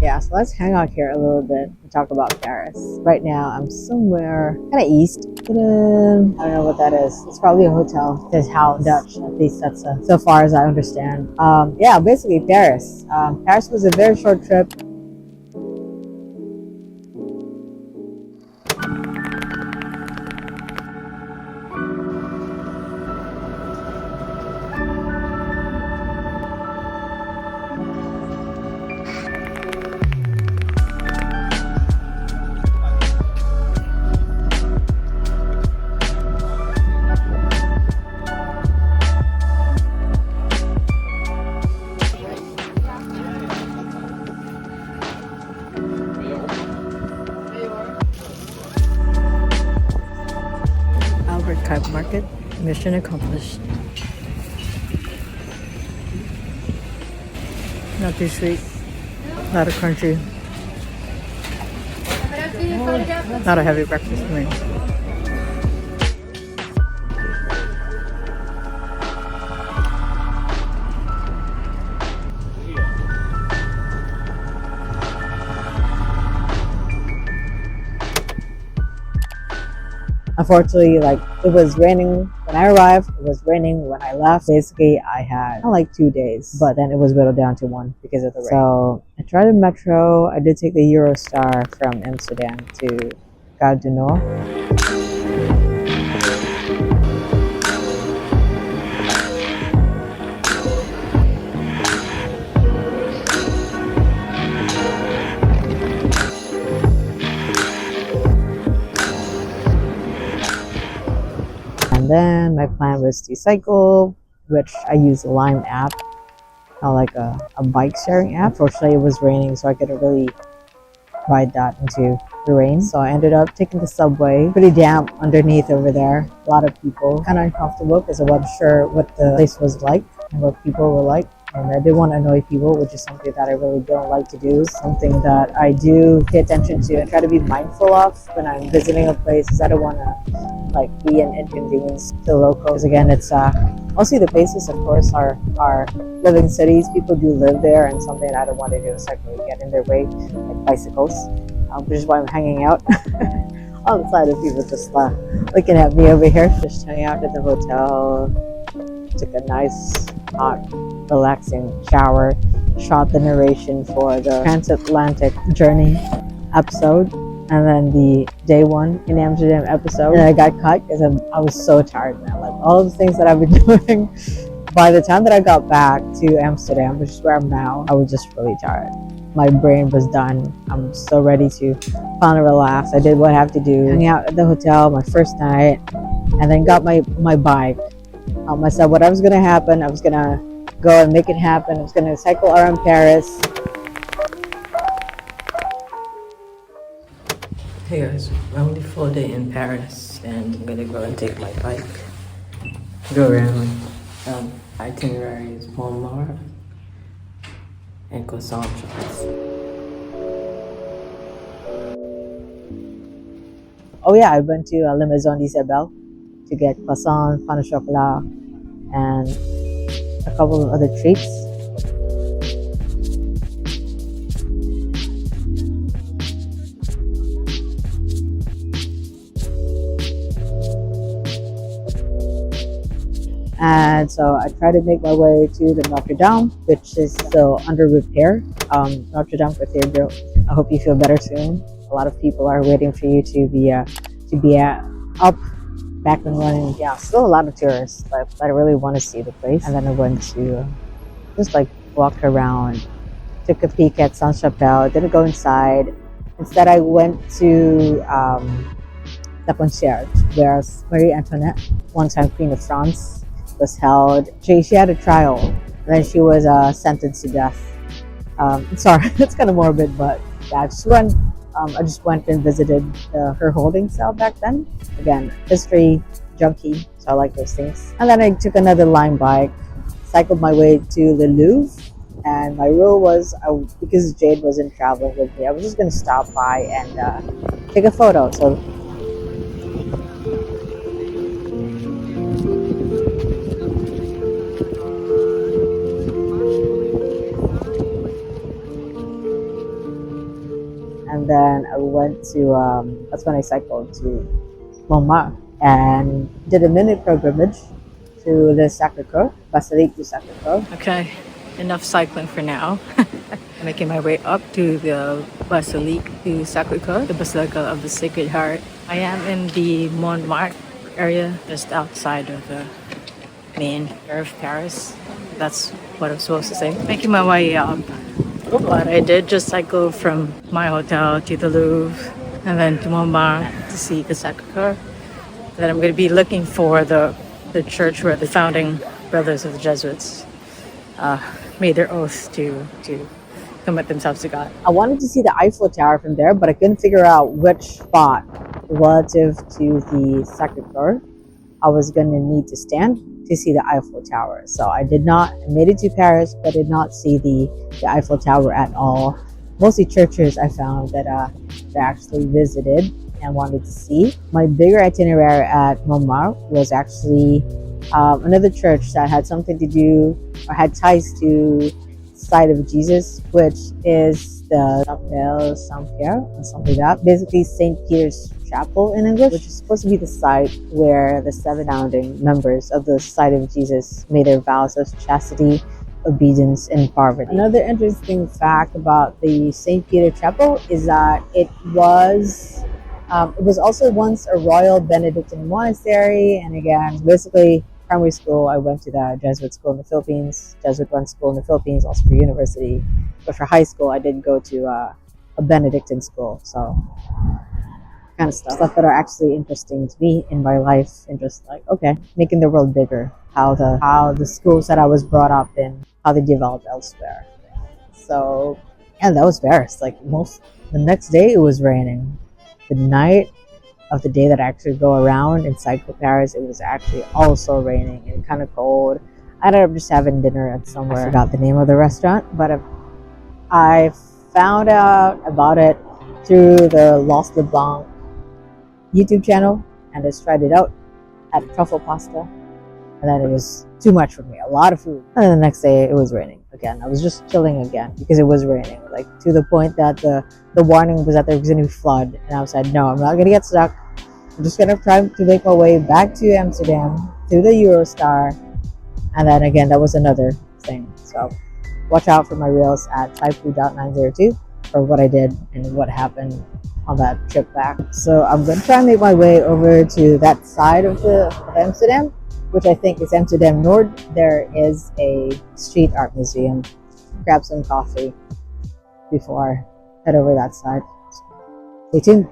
Yeah, so let's hang out here a little bit and talk about Paris. Right now, I'm somewhere kind of east. I don't know what that is. It's probably a hotel. It says house Dutch. At least that's so far as I understand. Yeah, basically Paris. Paris was a very short trip. Market, mission accomplished. Not too sweet, not a crunchy, not a heavy breakfast for me. Unfortunately, like, it was raining when I arrived, it was raining when I left. Basically, I had like 2 days, but then it was whittled down to 1 because of the rain. So I tried the metro. I did take the Eurostar from Amsterdam to Gare du Nord. Then my plan was to cycle, which I use the Lime app, like a bike sharing app. Fortunately, it was raining, so I couldn't really ride that into the rain. So I ended up taking the subway. Pretty damp underneath over there. A lot of people. Kind of uncomfortable because I wasn't sure what the place was like and what people were like. And I didn't want to annoy people, which is something that I really don't like to do. Something that I do pay attention to and try to be mindful of when I'm visiting a place, because I don't want to like be an inconvenience to locals. Again, it's mostly the places, of course, are living cities. People do live there, and something I don't want to do is like really get in their way, like bicycles, which is why I'm hanging out on the side of people just looking at me over here. Just hanging out at the hotel, took a nice hot relaxing shower, shot the narration for the transatlantic journey episode, and then the day 1 in Amsterdam episode. And I got cut because I was so tired, man. Like, all of the things that I've been doing, by the time that I got back to Amsterdam, which is where I'm now, I was just really tired. My brain was done. I'm so ready to finally relax. I did what I have to do. Hang out at the hotel my first night, and then got my bike. I said whatever's gonna happen, I was gonna go and make it happen. I was gonna cycle around Paris. Hey guys, my only full day in Paris, and I'm gonna go and take my bike, go around. Itineraries Montmartre and Croissants. Oh yeah, I went to La Maison to get croissants, pain au chocolat, and a couple of other treats. And so I try to make my way to the Notre Dame, which is still under repair. Notre Dame Cathedral. I hope you feel better soon. A lot of people are waiting for you to be up, back and running. Yeah, still a lot of tourists, but I really want to see the place. And then I went to just like walk around, took a peek at Sainte-Chapelle. Didn't go inside. Instead, I went to the Concierge, where Marie Antoinette, one-time Queen of France, was held. She had a trial, and then she was sentenced to death. Sorry, it's kind of morbid, but yeah, I just went and visited her holding cell back then. Again, history junkie, so I like those things. And then I took another Lime bike, cycled my way to the Louvre, and my rule was, because Jade wasn't traveling with me, I was just going to stop by and take a photo. So and then I went to, that's when I cycled to Montmartre and did a mini pilgrimage to the Sacré-Cœur, Basilica du Sacré-Cœur. Okay, enough cycling for now. Making my way up to the Basilique du Sacré-Cœur, the Basilica of the Sacred Heart. I am in the Montmartre area, just outside of the main area of Paris. That's what I'm supposed to say. Making my way up. But I did just cycle from my hotel to the Louvre and then to Montmartre to see the Sacré-Cœur. Then I'm going to be looking for the church where the founding brothers of the Jesuits made their oath to commit themselves to God. I wanted to see the Eiffel Tower from there, but I couldn't figure out which spot relative to the Sacré-Cœur I was going to need to stand to see the Eiffel Tower. So I made it to Paris, but did not see the Eiffel Tower at all. Mostly churches I found that I actually visited and wanted to see. My bigger itinerary at Montmartre was actually another church that had something to do or had ties to site of Jesus, which is the Chapelle Saint-Pierre or something like that. Basically St. Peter's Chapel in English, which is supposed to be the site where the 7 founding members of the site of Jesus made their vows of chastity, obedience, and poverty. Another interesting fact about the St. Peter Chapel is that it was also once a royal Benedictine monastery, and again, basically primary school, I went to the Jesuit school in the Philippines, Jesuit-run school in the Philippines, also for university. But for high school, I did go to a Benedictine school. So kind of stuff that are actually interesting to me in my life, and just like, okay, making the world bigger, how the schools that I was brought up in, how they developed elsewhere. So, yeah, that was Paris. Like the next day it was raining. The night of the day that I actually go around and cycle Paris, it was actually also raining and kind of cold. I ended up just having dinner at somewhere. I forgot the name of the restaurant, but I found out about it through the Lost LeBlanc YouTube channel and just tried it out at truffle pasta, and then it was too much for me, a lot of food. And then the next day it was raining again. I was just chilling again because it was raining, like to the point that the warning was that there was going to be flood, and I said, no, I'm not going to get stuck. I'm just going to try to make my way back to Amsterdam through the Eurostar, and then again, that was another thing. So watch out for my reels at typefoo.902 for what I did and what happened on that trip back. So I'm going to try and make my way over to that side of Amsterdam, which I think is Amsterdam Noord. There is a street art museum. Grab some coffee before I head over that side. Stay tuned.